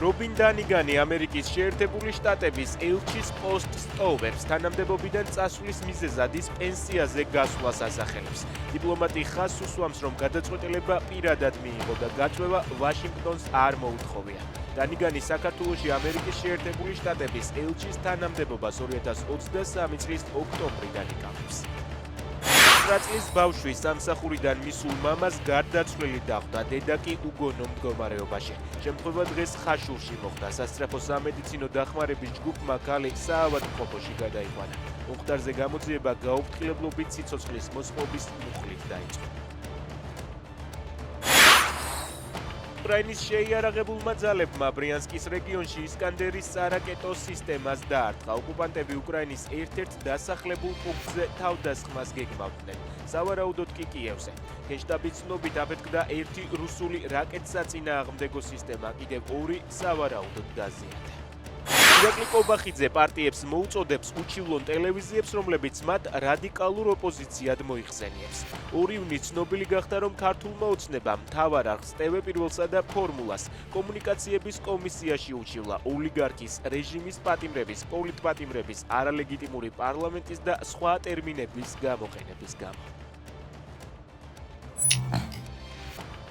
რობინ დანიგანი ამერიკის შეერთებული შტატების ელჩის პოსტს ტოვებს, თანამდებობიდან წასვლის მიზეზად ის პენსიაზე გასვლას ასახელებს. დიპლომატი ხაზს უსვამს, რომ გადაწყვეტილება პირადად მიიღო და გაწვევა ვაშინგტონს არ მოუთხოვია. დანიგანი საქართველოში ამერიკის შეერთებული შტატების ელჩის თანამდებობას 2023 წლის ოქტომბრიდან იკავებს. 9 წლის ბავშვი სამსახურიდან მისულ მამას გარდაცვლილი დახვდა, დედა კი უგონო მდგომარეობაში. შემთხვევა დღეს ხაშურში მოხდა. სასწრაფო სამედიცინო დახმარების ჯგუფმა ქალი საავადმყოფოში გადაიყვანა. მომხდარზე გამოძიება გაუფრთხილებლობით სიცოცხლის მოსყობის მუხლით დაიწყო. უკრაინის შეიარაღებულმა ძალებმა ბრიანსკის რეგიონში ისკანდერის სარაკეტო სისტემას დაარტყა. ოკუპანტები უკრაინის ერთ-ერთ დასახლებულ პუნქტზე თავდასხმას გეგმავდნენ. სავარაუდოდ კი კიევზე. გენშტაბის ცნობით აფეთქდა ერთი რუსული რაკეტსაწინააღმდეგო სისტემა, კიდევ ორი სავარაუდოდ დაზიანდა. ირაკლი კობახიძე პარტიებს მოუწოდებს უჩივლონ ტელევიზიებს, რომლებიც მათ რადიკალურ ოპოზიციად მოიხსენიებს. 2 ივნისს ცნობილი გახდა, რომ ქართულმა ოცნებამ მთავარ არხს ტევ პირველსა და ფორმულას კომუნიკაციების კომისიაში უჩივლა ოლიგარქის რეჟიმის პატიმრების, პოლიტპატიმრების, არალეგიტიმური პარლამენტის და სხვა ტერმინების გამოყენების გამო.